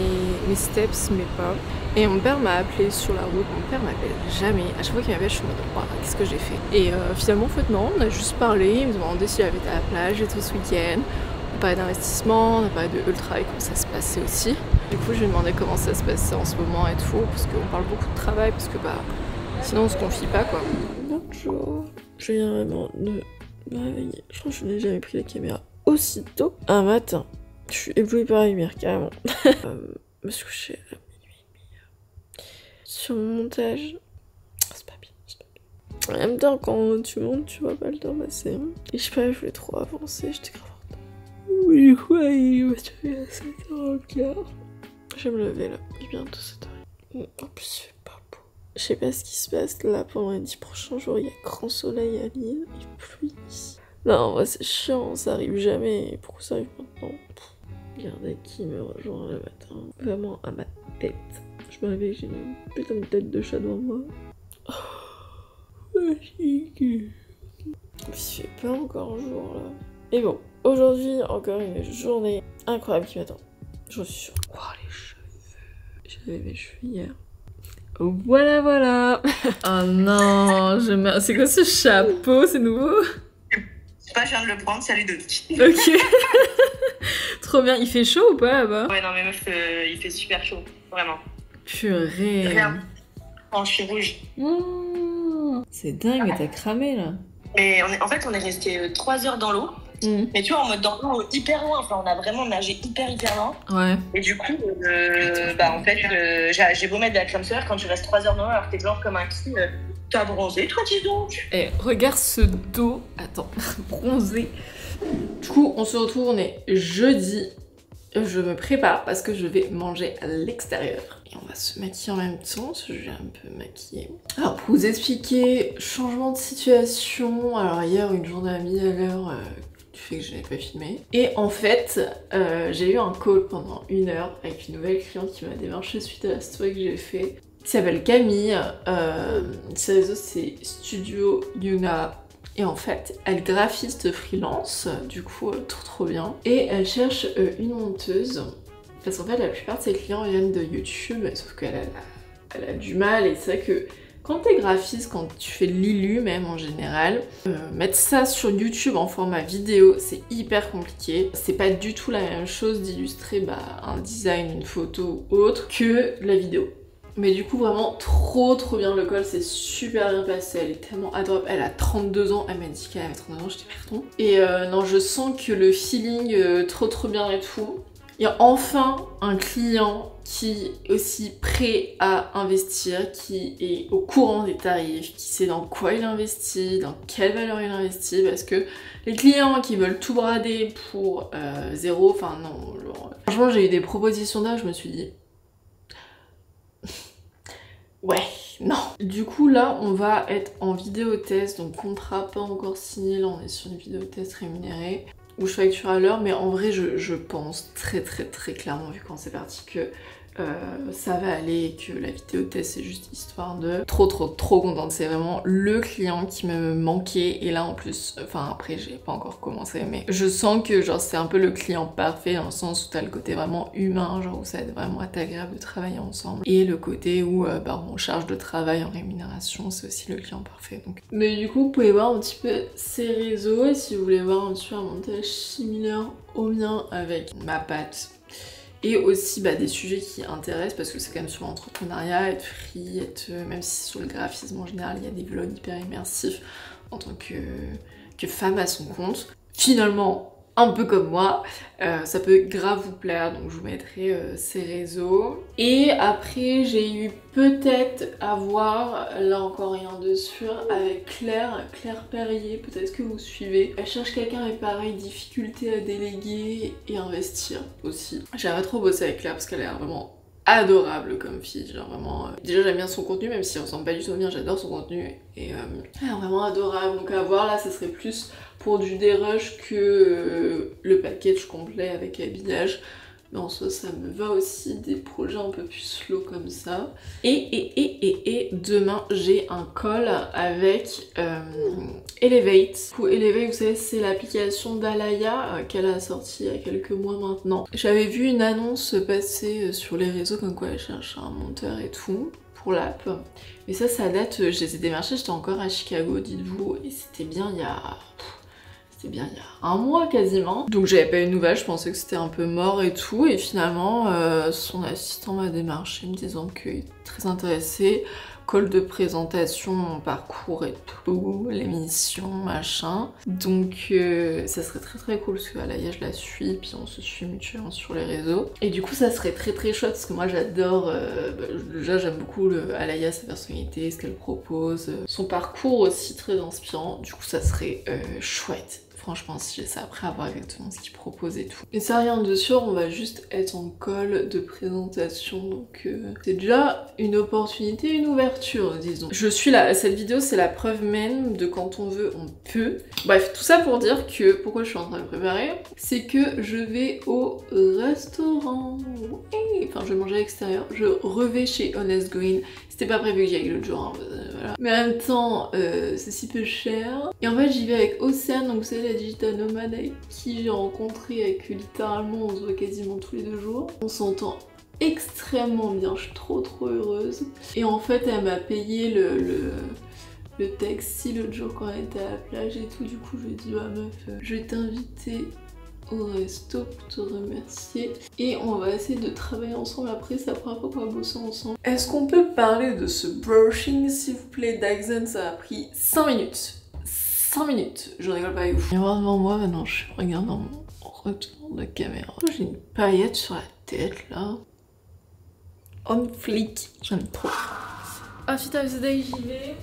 steps, mes pas. Et mon père m'a appelé sur la route, mon père m'appelle jamais. À chaque fois qu'il m'appelle, je suis en mode wow, qu'est-ce que j'ai fait? Et finalement, en fait, non, on a juste parlé. Il me demandait si j'avais été à la plage et tout ce week-end. On parlait d'investissement, on a parlé de ultra et comment ça se passait aussi. Du coup, je lui ai demandé comment ça se passait en ce moment et tout, parce qu'on parle beaucoup de travail, parce que bah sinon on se confie pas quoi. Bonjour, je viens vraiment de me réveiller. Je crois que je n'ai jamais pris la caméra aussitôt. Un matin, je suis éblouie par la lumière carrément. Me suis couchée à sur mon montage, c'est pas bien, c'est pas bien. En même temps, quand tu montes, tu vois pas le temps passer. Et je sais pas, je voulais trop avancer, j'étais grave en retard. Oui, quoi, il m'a tué à 7h15. Je vais me lever là, il est bientôt 7h. En plus, il fait pas beau. Je sais pas ce qui se passe là pendant les 10 prochains jours. Il y a grand soleil à Lille, il pluie ici. Non, en vrai, c'est chiant, ça arrive jamais. Pourquoi ça arrive maintenant? Regardez qui me rejoint le matin. Vraiment à ma tête. Je me réveille, j'ai une putain de tête de chat devant moi. Il fait pas encore jour là. Et bon, aujourd'hui, encore une journée incroyable qui m'attend. Je suis sûre. Oh, les cheveux. J'avais mes cheveux hier. Voilà, voilà. Oh non, c'est quoi ce chapeau? C'est nouveau? Je sais pas, je viens de le prendre, salut Doki. Ok. Trop bien. Il fait chaud ou pas là-bas? Ouais, non, mais meuf, il fait super chaud, vraiment. Purée. Regarde. Oh, je suis rouge. Mmh. C'est dingue, mais t'as cramé là. Mais en fait, on est resté 3 heures dans l'eau. Mais tu vois, en mode dans l'eau hyper loin. Enfin, on a vraiment nagé hyper loin. Ouais. Et du coup, en fait, j'ai beau mettre de la crème solaire, quand tu restes 3 heures dans l'eau alors que t'es blanche comme un qui, t'as bronzé, toi, dis donc. Et regarde ce dos. Attends, bronzé. Du coup, on se retrouve, on est jeudi. Je me prépare parce que je vais manger à l'extérieur. Et on va se maquiller en même temps, parce que je vais un peu maquiller. Alors, pour vous expliquer, changement de situation. Alors, hier, une journée à 1000 à l'heure du fait que je n'avais pas filmé. Et en fait, j'ai eu un call pendant 1 heure avec une nouvelle cliente qui m'a démarché suite à la story que j'ai fait. Qui s'appelle Camille. Ses réseaux, c'est Studio Yuna. Et en fait, elle est graphiste freelance, du coup, trop bien. Et elle cherche une monteuse, parce qu'en fait, la plupart de ses clients viennent de YouTube, sauf qu'elle a du mal, et c'est vrai que quand t'es graphiste, quand tu fais de l'ILU même en général, mettre ça sur YouTube en format vidéo, c'est hyper compliqué. C'est pas du tout la même chose d'illustrer un design, une photo ou autre, que la vidéo. Mais du coup vraiment trop bien, le call s'est super bien passé, elle est tellement adorable, elle a 32 ans, elle m'a dit qu'elle avait 32 ans, j'étais pardon. Et non, je sens que le feeling trop bien et tout. Il y a enfin un client qui est aussi prêt à investir, qui est au courant des tarifs, qui sait dans quoi il investit, dans quelle valeur il investit, parce que les clients qui veulent tout brader pour zéro, enfin non, genre... Franchement j'ai eu des propositions d'âge, je me suis dit... Ouais, non. Du coup là on va être en vidéo test, donc contrat pas encore signé, là on est sur une vidéo test rémunérée où je facture à l'heure, mais en vrai je pense très clairement, vu quand c'est parti, que ça va aller et que la vidéo test c'est juste histoire de... Trop contente, c'est vraiment le client qui me manquait, et là en plus, enfin après j'ai pas encore commencé, mais je sens que genre c'est un peu le client parfait dans le sens où t'as le côté vraiment humain, genre où ça va être vraiment agréable de travailler ensemble, et le côté où on charge de travail en rémunération, c'est aussi le client parfait donc. Mais du coup vous pouvez voir un petit peu ses réseaux, et si vous voulez voir un petit peu un montage similaire au mien avec ma patte, et aussi des sujets qui intéressent, parce que c'est quand même sur l'entrepreneuriat, être free, même si sur le graphisme en général il y a des vlogs hyper immersifs en tant que femme à son compte. Finalement, un peu comme moi, ça peut grave vous plaire, donc je vous mettrai ces réseaux. Et après j'ai eu peut-être à voir, là encore rien de sûr, avec Claire Perrier, peut-être que vous suivez. Elle cherche quelqu'un avec pareil, difficulté à déléguer et investir aussi. J'aimerais trop bosser avec Claire parce qu'elle est vraiment adorable comme fille, genre vraiment... Déjà j'aime bien son contenu, même si elle ressemble pas du tout au mien, j'adore son contenu, et elle est vraiment adorable, donc à voir là ça serait plus pour du dérush que le package complet avec habillage. Mais en soi ça me va aussi, des projets un peu plus slow comme ça. Et demain j'ai un call avec Elevate. Pour Elevate, vous savez, c'est l'application d'Alaya qu'elle a sortie il y a quelques mois maintenant. J'avais vu une annonce passer sur les réseaux comme quoi elle cherche un monteur et tout pour l'app. Mais ça date, je les ai démarchés, j'étais encore à Chicago, dites-vous, et c'était bien il y a 1 mois quasiment. Donc j'avais pas eu de nouvelles, je pensais que c'était un peu mort et tout, et finalement son assistant m'a démarché me disant qu'il était très intéressé. Call de présentation, mon parcours et tout, l'émission, machin. Donc ça serait très cool parce que Alaya je la suis, puis on se suit mutuellement sur les réseaux. Et du coup ça serait très chouette parce que moi j'adore, déjà j'aime beaucoup Alaya, sa personnalité, ce qu'elle propose, son parcours aussi très inspirant. Du coup ça serait chouette. Franchement, si j'ai ça après avoir exactement ce qu'ils proposent et tout. Mais ça, rien de sûr, on va juste être en call de présentation, donc c'est déjà une opportunité, une ouverture, disons. Je suis là, cette vidéo c'est la preuve même de quand on veut, on peut. Bref, tout ça pour dire que, pourquoi je suis en train de préparer, c'est que je vais au restaurant. Ouais. Enfin, je vais manger à l'extérieur. Je revais chez Honest Green. C'était pas prévu que j'y aille l'autre jour, hein, voilà. Mais en même temps, c'est si peu cher. Et en fait, j'y vais avec Océane, donc c'est la digital nomade avec qui j'ai rencontré, avec littéralement on se voit quasiment tous les 2 jours. On s'entend extrêmement bien, je suis trop heureuse. Et en fait, elle m'a payé le taxi l'autre jour quand elle était à la plage et tout. Du coup, je lui ai dit, bah meuf, je vais t'inviter au resto pour te remercier et on va essayer de travailler ensemble après, c'est la première fois qu'on va bosser ensemble. Est-ce qu'on peut parler de ce brushing s'il vous plaît? Daxon, ça a pris 5 minutes. 5 minutes, je rigole pas avec vous. Viens voir devant moi, maintenant je regarde dans mon retour de caméra. J'ai une paillette sur la tête là. On flic, j'aime trop. Outfit of the day, j'y vais.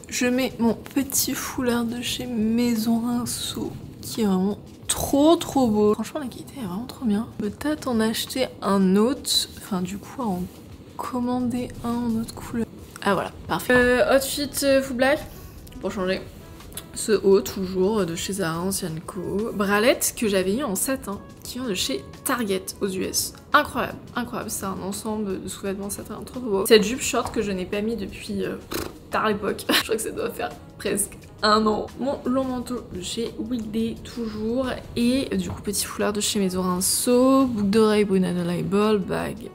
Je mets mon petit foulard de chez Maison Rinceau qui est vraiment trop beau. Franchement la qualité est vraiment trop bien. Peut-être en acheter un autre, enfin du coup en commander un en autre couleur. Ah voilà, parfait. Outfit full black, pour changer. Ce haut toujours de chez Zara Ancien Co. Bralette que j'avais eu en satin, qui vient de chez Target aux US. Incroyable, incroyable, c'est un ensemble de sous-vêtements satin trop beau. Cette jupe short que je n'ai pas mis depuis tard l'époque, je crois que ça doit faire presque 1 an. Mon long manteau de chez Weekday toujours, et du coup petit foulard de chez Maison Rinceau, boucle d'oreille Brunello Label, bague.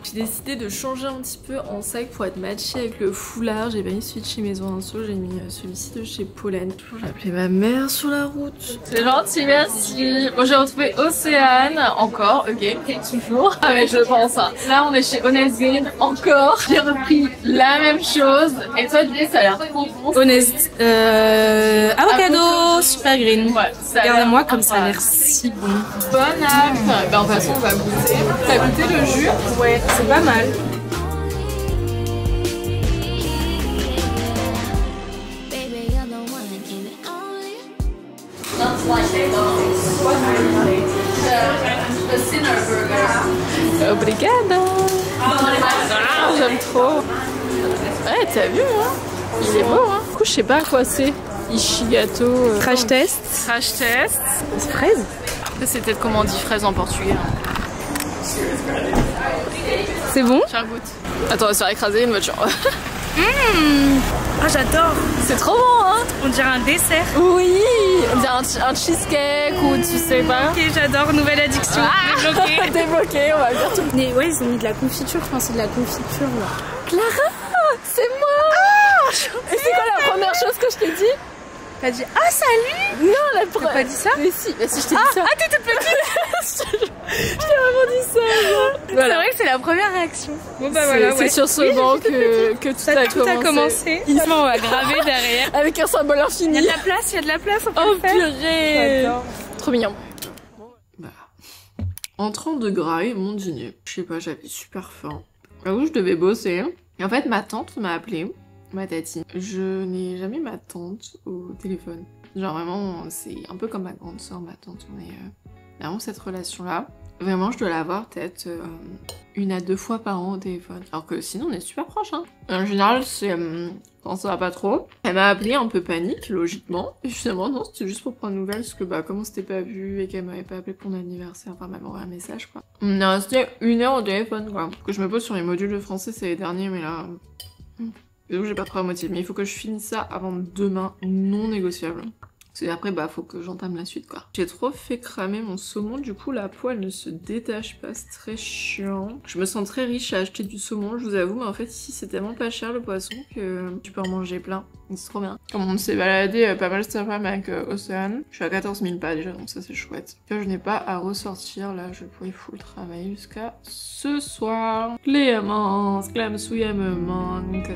J'ai décidé de changer un petit peu en sac pour être matché avec le foulard. J'ai pas mis celui de chez Maison Rinceau, j'ai mis celui-ci de chez Pollen. J'ai appelé ma mère sur la route. C'est gentil, merci. Bon, j'ai retrouvé Océane, encore, ok, toujours. Ah mais je pense, hein. Là on est chez Honest Green, encore. J'ai repris la même chose. Et toi, Jay, ça a l'air trop bon. Honest, avocado, super green. Ouais, regarde-moi comme ça a l'air si bon. Bonne app. Ben, de toute façon, on va goûter. T'as goûté le jus? Ouais, c'est pas mal. Obrigada. Ah, j'aime trop. Ouais, t'as vu, hein? Il est beau, hein? Du coup, je sais pas à quoi c'est. Ishigato. Crash test. Crash test. Fraise. Après, c'est peut-être comment on dit fraise en portugais. C'est bon? Tiens, goûte. Attends, on va se faire écraser une voiture. Ah, j'adore. C'est trop bon, hein? On dirait un dessert. Oui. On dirait un cheesecake ou tu sais pas. Ok, j'adore, nouvelle addiction. Débloquée. Débloqué, on va faire tout. Mais ouais, ils ont mis de la confiture. Enfin, c'est de la confiture là. Clara, c'est moi. Et c'est quoi la première chose que je t'ai dit? T'as dit ah salut. Non, la première. T'as pas dit ça? Mais si je t'ai dit ça. Ah, t'étais petite. Je t'ai vraiment dit ça. Voilà. C'est vrai que c'est la première réaction. Bon bah voilà, c'est sur ce banc que tout a commencé. Ici, on va graver derrière. Avec un symbole infini. Il y a de la place, il y a de la place. On peut oh le faire. Purée. Trop mignon. Bah. Entrant de graille, mon dîner. Je sais pas, j'avais super faim. Là je devais bosser. Et en fait, ma tante m'a appelée. Ma tati. Je n'ai jamais ma tante au téléphone. Genre vraiment, c'est un peu comme ma grande soeur, ma tante. On est vraiment cette relation-là. Vraiment, je dois la voir peut-être 1 à 2 fois par an au téléphone. Alors que sinon, on est super proches, hein. En général, c'est quand ça va pas trop. Elle m'a appelé un peu panique, logiquement. Et finalement, non, c'était juste pour prendre nouvelles, parce que bah, comme on s'était pas vu et qu'elle m'avait pas appelé pour mon anniversaire, enfin, elle m'avait envoyé un message, quoi. On est resté 1 heure au téléphone, quoi. Que je me pose sur les modules de français, c'est les derniers, mais là... Donc j'ai pas trop à moitié, mais il faut que je finisse ça avant demain, non négociable. Parce qu'après, bah, faut que j'entame la suite, quoi. J'ai trop fait cramer mon saumon, du coup, la peau, elle ne se détache pas, c'est très chiant. Je me sens très riche à acheter du saumon, je vous avoue, mais en fait, ici, c'est tellement pas cher, le poisson, que tu peux en manger plein. C'est trop bien. Comme on s'est baladé pas mal cet après-midi avec Océane, je suis à 14 000 pas déjà, donc ça, c'est chouette. Là, je n'ai pas à ressortir, là, je pourrais full travailler jusqu'à ce soir. Clémence, Clamsouille, elle me manque.